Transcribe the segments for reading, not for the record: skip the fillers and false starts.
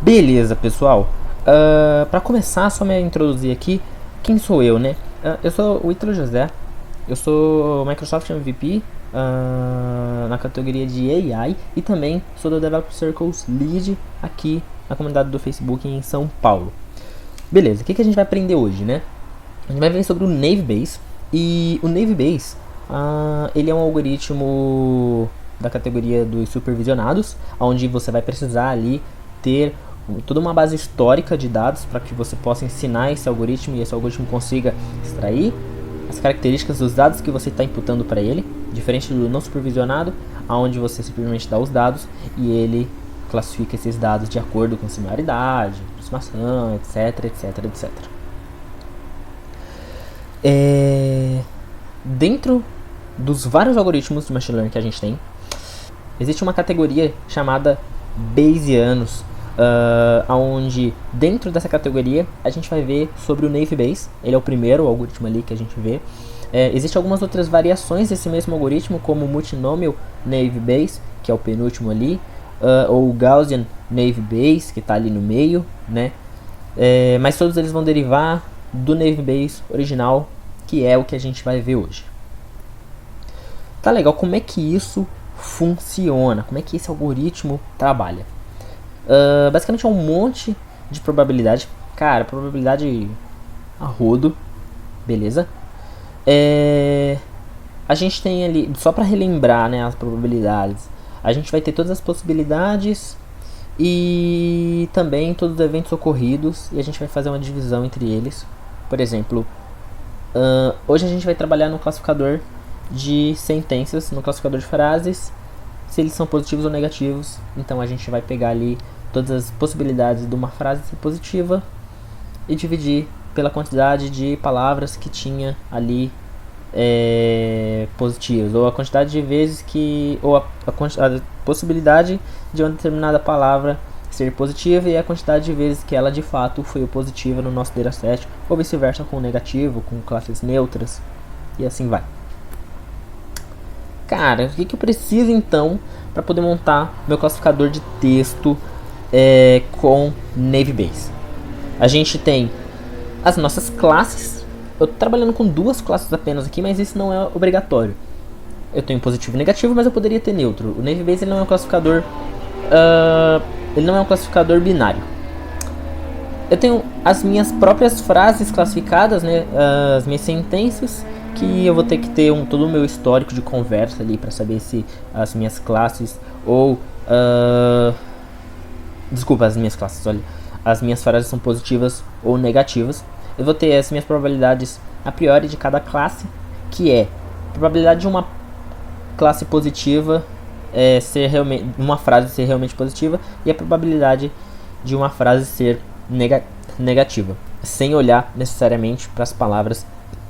Beleza, pessoal. Para começar, só me introduzir aqui, quem sou eu, né? Eu sou o Ítalo José, eu sou Microsoft MVP na categoria de AI e também sou do Developer Circles Lead aqui na comunidade do Facebook em São Paulo. Beleza, o que a gente vai aprender hoje, né? A gente vai ver sobre o Naive Bayes e o Naive Bayes, ele é um algoritmo da categoria dos supervisionados, onde você vai precisar ali ter toda uma base histórica de dados para que você possa ensinar esse algoritmo e esse algoritmo consiga extrair as características dos dados que você está imputando para ele, diferente do não supervisionado, onde você simplesmente dá os dados e ele classifica esses dados de acordo com similaridade, aproximação, etc, etc, etc. Dentro dos vários algoritmos de machine learning que a gente tem, existe uma categoria chamada Bayesianos, onde dentro dessa categoria a gente vai ver sobre o Naive Bayes. Ele é o primeiro algoritmo ali que a gente vê. Existem algumas outras variações desse mesmo algoritmo, como o Multinomial Naive Bayes, que é o penúltimo ali, ou o Gaussian Naive Bayes, que está ali no meio, né? Mas todos eles vão derivar do Naive Bayes original, que é o que a gente vai ver hoje. Tá legal, como é que isso funciona? Como é que esse algoritmo trabalha? Basicamente é um monte de probabilidade. Cara, probabilidade a rodo. Beleza? A gente tem ali, só para relembrar, né, as probabilidades, a gente vai ter todas as possibilidades e também todos os eventos ocorridos, e a gente vai fazer uma divisão entre eles. Por exemplo, hoje a gente vai trabalhar no classificador de sentenças, no classificador de frases, se eles são positivos ou negativos. Então a gente vai pegar ali todas as possibilidades de uma frase ser positiva e dividir pela quantidade de palavras que tinha ali positivas, ou a quantidade de vezes que, ou a possibilidade de uma determinada palavra ser positiva e a quantidade de vezes que ela de fato foi positiva no nosso dataset, ou vice-versa com o negativo, com classes neutras, e assim vai. Cara, o que eu preciso então para poder montar meu classificador de texto com Naive Bayes? A gente tem as nossas classes. Eu tô trabalhando com duas classes apenas aqui, mas isso não é obrigatório. Eu tenho positivo e negativo, mas eu poderia ter neutro. O Naive Bayes ele não é um classificador, ele não é um classificador binário. Eu tenho as minhas próprias frases classificadas, né, as minhas sentenças, que eu vou ter que ter todo o meu histórico de conversa ali para saber se as minhas classes ou as minhas classes, olha, as minhas frases são positivas ou negativas. Eu vou ter as minhas probabilidades a priori de cada classe, que é a probabilidade de uma classe positiva ser realmente, uma frase ser realmente positiva, e a probabilidade de uma frase ser negativa, sem olhar necessariamente para as palavras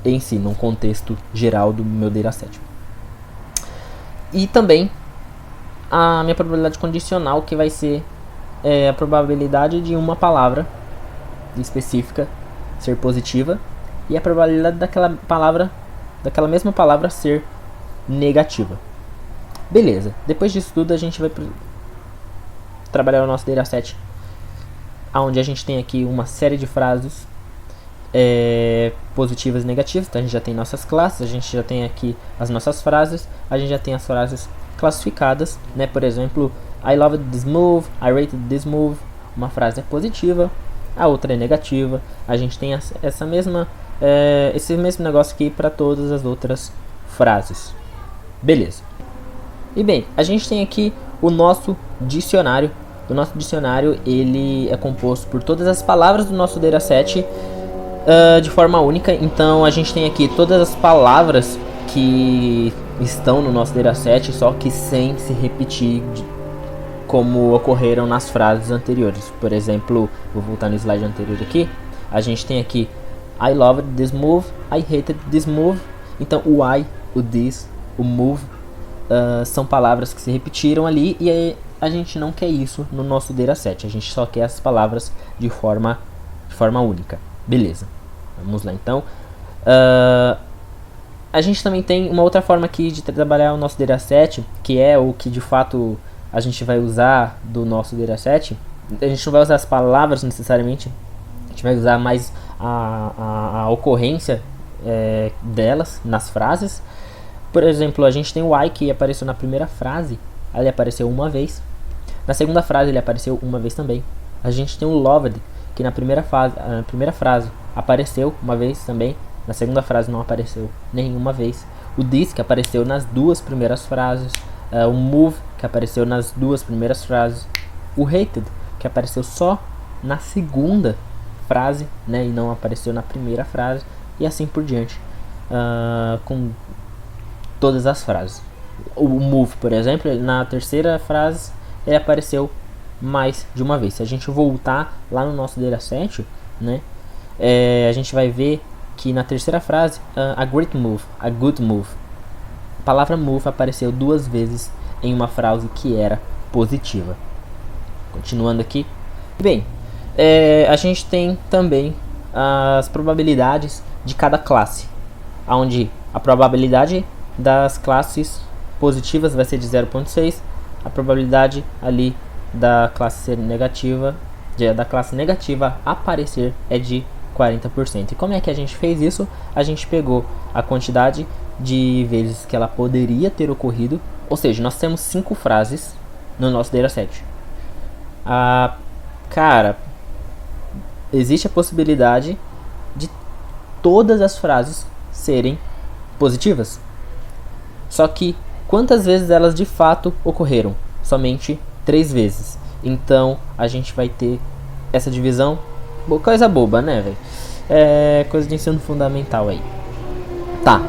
em si, num contexto geral do meu dataset. E também a minha probabilidade condicional, que vai ser a probabilidade de uma palavra específica ser positiva e a probabilidade daquela mesma palavra ser negativa. Beleza, depois disso tudo a gente vai trabalhar o nosso dataset, onde a gente tem aqui uma série de frases positivas e negativas. Então a gente já tem nossas classes, a gente já tem aqui as nossas frases, a gente já tem as frases classificadas, né? Por exemplo, I loved this move, I rated this move. Uma frase é positiva, a outra é negativa. A gente tem esse mesmo negócio aqui para todas as outras frases. Beleza. E bem, a gente tem aqui o nosso dicionário. O nosso dicionário ele é composto por todas as palavras do nosso dataset de forma única. Então a gente tem aqui todas as palavras que estão no nosso dataset, só que sem se repetir como ocorreram nas frases anteriores. Por exemplo, vou voltar no slide anterior aqui. A gente tem aqui I loved this move, I hated this move. Então o I, o this, o move são palavras que se repetiram ali, e a gente não quer isso no nosso dataset. A gente só quer as palavras de forma única. Beleza, vamos lá então. A gente também tem uma outra forma aqui de trabalhar o nosso dataset, que é o que de fato a gente vai usar do nosso dataset, A gente não vai usar as palavras necessariamente, a gente vai usar mais a ocorrência delas nas frases. Por exemplo, a gente tem o I, que apareceu na primeira frase, ele apareceu uma vez. Na segunda frase ele apareceu uma vez também. A gente tem o loved, que na primeira frase apareceu uma vez também. Na segunda frase não apareceu nenhuma vez. O this, que apareceu nas duas primeiras frases. O move, que apareceu nas duas primeiras frases. O hated, que apareceu só na segunda frase, né, e não apareceu na primeira frase. E assim por diante, com todas as frases. O move, por exemplo, na terceira frase ele apareceu mais de uma vez. Se a gente voltar lá no nosso dataset, né, a gente vai ver que na terceira frase, a great move, a good move, a palavra move apareceu duas vezes em uma frase que era positiva. Continuando aqui. Bem, a gente tem também as probabilidades de cada classe, onde a probabilidade das classes positivas vai ser de 0,6, a probabilidade ali da classe negativa, da classe negativa aparecer é de 40%. E como é que a gente fez isso? A gente pegou a quantidade de vezes que ela poderia ter ocorrido, ou seja, nós temos 5 frases no nosso dataset. Cara, existe a possibilidade de todas as frases serem positivas. Só que quantas vezes elas de fato ocorreram? Somente 3 vezes. Então a gente vai ter essa divisão. Coisa boba, né, velho? Coisa de ensino fundamental aí. Tá.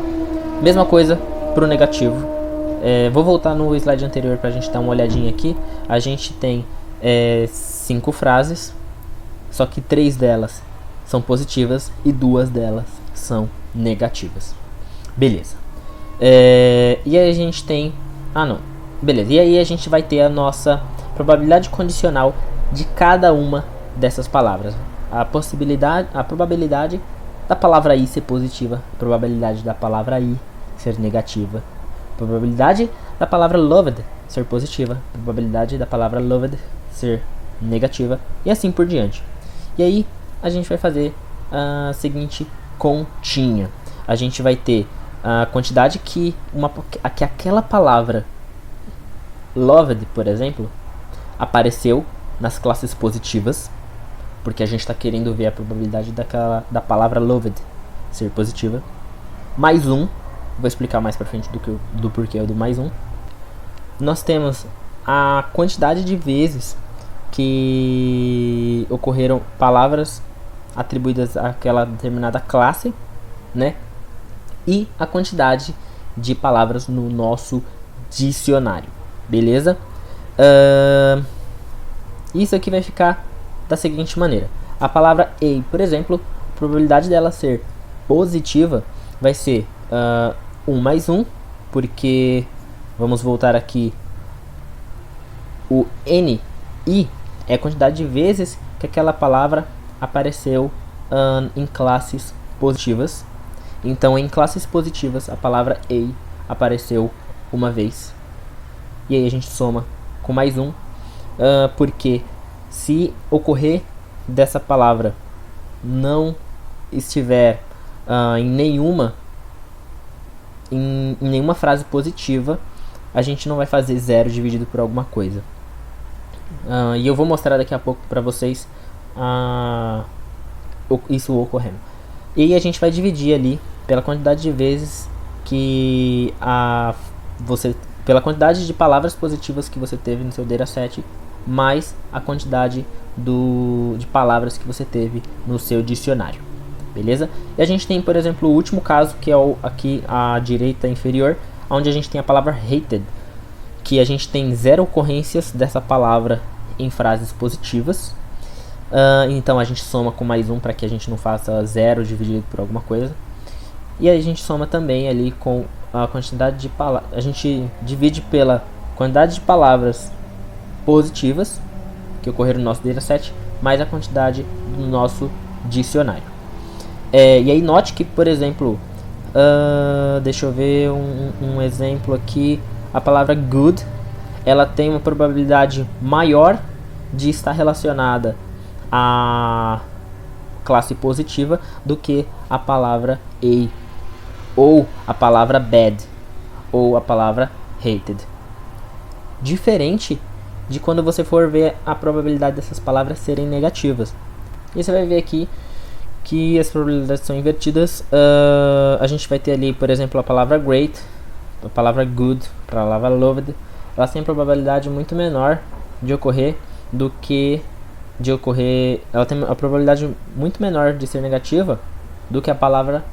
Mesma coisa pro negativo. Vou voltar no slide anterior pra gente dar uma olhadinha aqui. A gente tem 5 frases. Só que 3 delas são positivas e 2 delas são negativas. Beleza. E aí a gente tem... Beleza. E aí a gente vai ter a nossa probabilidade condicional de cada uma dessas palavras. A probabilidade da palavra I ser positiva, a probabilidade da palavra I ser negativa, a probabilidade da palavra loved ser positiva, a probabilidade da palavra loved ser negativa e assim por diante. E aí a gente vai fazer a seguinte continha. A gente vai ter a quantidade que aquela palavra loved, por exemplo, apareceu nas classes positivas, porque a gente está querendo ver a probabilidade da palavra loved ser positiva, mais 1, vou explicar mais para frente do porquê do mais 1. Nós temos a quantidade de vezes que ocorreram palavras atribuídas àquela determinada classe, né? E a quantidade de palavras no nosso dicionário, beleza? Isso aqui vai ficar da seguinte maneira: a palavra a, por exemplo, a probabilidade dela ser positiva vai ser 1 mais 1, porque vamos voltar aqui, o N, I, é a quantidade de vezes que aquela palavra apareceu em classes positivas. Então, em classes positivas, a palavra a apareceu uma vez. E aí a gente soma com mais 1, porque se ocorrer dessa palavra não estiver em nenhuma frase positiva, a gente não vai fazer 0 dividido por alguma coisa. E eu vou mostrar daqui a pouco para vocês isso ocorrendo. E aí a gente vai dividir ali pela quantidade de vezes que pela quantidade de palavras positivas que você teve no seu dataset, mais a quantidade de palavras que você teve no seu dicionário, beleza? E a gente tem, por exemplo, o último caso, que é aqui à direita inferior, onde a gente tem a palavra hated, que a gente tem 0 ocorrências dessa palavra em frases positivas. Então a gente soma com mais 1 para que a gente não faça 0 dividido por alguma coisa. E aí a gente soma também ali com a quantidade de palavras. A gente divide pela quantidade de palavras positivas que ocorreram no nosso dataset, mais a quantidade do nosso dicionário. E aí note que, por exemplo, deixa eu ver um exemplo aqui. A palavra good, ela tem uma probabilidade maior de estar relacionada à classe positiva do que a palavra a, ou a palavra bad, ou a palavra hated. Diferente de quando você for ver a probabilidade dessas palavras serem negativas. E você vai ver aqui que as probabilidades são invertidas. A gente vai ter ali, por exemplo, a palavra great, a palavra good, a palavra loved. Elas têm probabilidade muito menor de ocorrer do que ela tem a probabilidade muito menor de ser negativa do que a palavra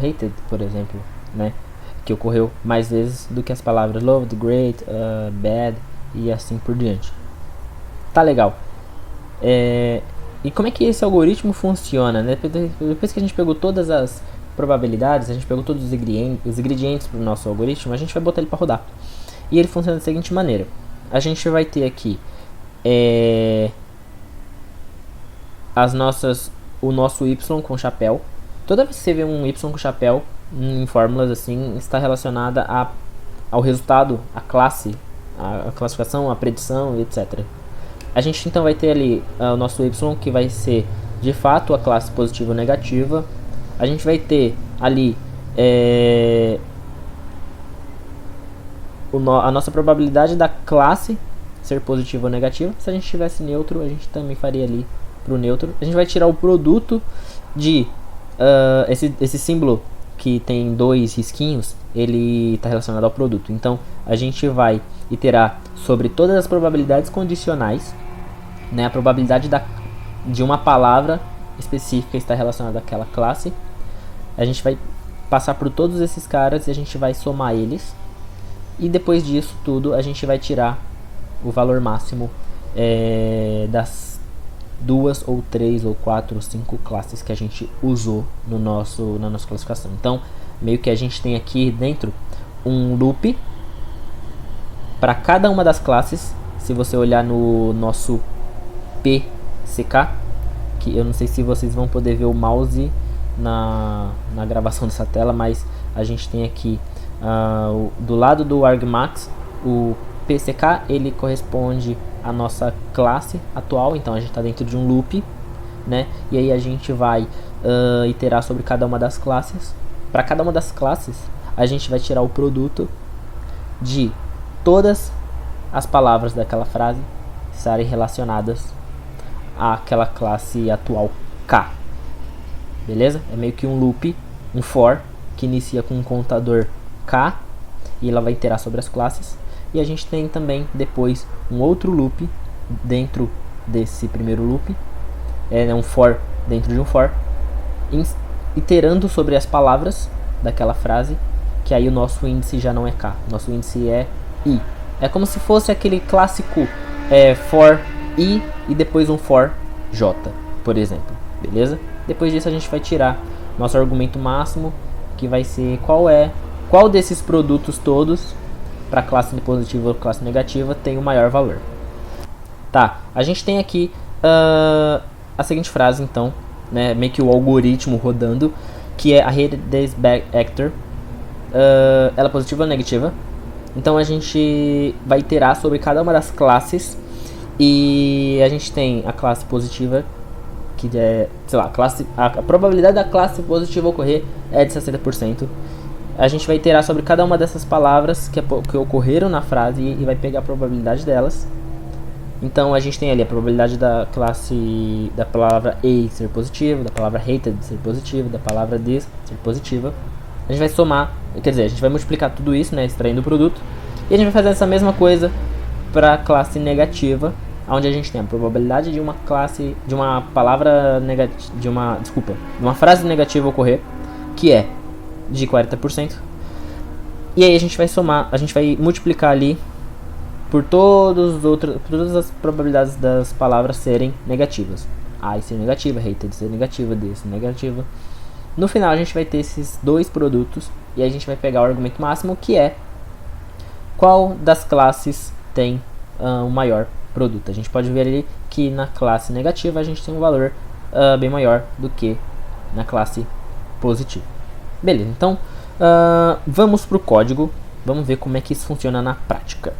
hated, por exemplo, né? Que ocorreu mais vezes do que as palavras loved, great, bad e assim por diante. Tá legal. E como é que esse algoritmo funciona, né? Depois que a gente pegou todas as probabilidades, a gente pegou todos os ingredientes para o nosso algoritmo, a gente vai botar ele para rodar. E ele funciona da seguinte maneira: a gente vai ter aqui o nosso y com chapéu. Toda vez que você vê um y com chapéu em fórmulas assim, está relacionada ao resultado, a classe, a classificação, a predição, etc. A gente então vai ter ali o nosso y, que vai ser de fato a classe positiva ou negativa. A gente vai ter ali a nossa probabilidade da classe ser positiva ou negativa. Se a gente tivesse neutro, a gente também faria ali para o neutro. A gente vai tirar o produto de esse símbolo que tem dois risquinhos, ele está relacionado ao produto. Então a gente vai iterar sobre todas as probabilidades condicionais, né? A probabilidade de uma palavra específica está relacionada àquela classe. A gente vai passar por todos esses caras e a gente vai somar eles. E depois disso tudo a gente vai tirar o valor máximo das 2 ou 3 ou 4 ou 5 classes que a gente usou na nossa classificação. Então meio que a gente tem aqui dentro um loop para cada uma das classes. Se você olhar no nosso PCK, que eu não sei se vocês vão poder ver o mouse na gravação dessa tela, mas a gente tem aqui do lado do argmax o PCK, ele corresponde à nossa classe atual. Então a gente está dentro de um loop, né? E aí a gente vai iterar sobre cada uma das classes. Para cada uma das classes a gente vai tirar o produto de todas as palavras daquela frase estarem relacionadas àquela classe atual K. Beleza? É meio que um loop, um for, que inicia com um contador K e ela vai iterar sobre as classes. E a gente tem também depois um outro loop dentro desse primeiro loop, um for dentro de um for, iterando sobre as palavras daquela frase, que aí o nosso índice já não é K, nosso índice é I. É como se fosse aquele clássico for I e depois um for J, por exemplo, beleza? Depois disso a gente vai tirar nosso argumento máximo, que vai ser qual desses produtos todos, para classe positiva ou classe negativa, tem o maior valor. Tá, a gente tem aqui a seguinte frase, então, né, meio que o algoritmo rodando, que é a hated this bad actor. Ela é positiva ou negativa? Então a gente vai iterar sobre cada uma das classes e a gente tem a classe positiva, que é, sei lá, a probabilidade da classe positiva ocorrer é de 60%. A gente vai iterar sobre cada uma dessas palavras que ocorreram na frase e vai pegar a probabilidade delas. Então a gente tem ali a probabilidade da classe da palavra a ser positiva, da palavra hated ser positiva, da palavra this ser positiva. A gente vai somar, quer dizer, a gente vai multiplicar tudo isso, né, extraindo o produto. E a gente vai fazer essa mesma coisa para a classe negativa, onde a gente tem a probabilidade de uma classe, de uma palavra negativa, de uma frase negativa ocorrer, que é de 40%. E aí a gente vai somar, a gente vai multiplicar ali por todas as probabilidades das palavras serem negativas. A ser negativa, hated ser negativa, D ser negativa. No final a gente vai ter esses dois produtos e a gente vai pegar o argumento máximo, que é qual das classes tem o maior produto. A gente pode ver ali que na classe negativa a gente tem um valor bem maior do que na classe positiva. Beleza, então vamos para o código, vamos ver como é que isso funciona na prática.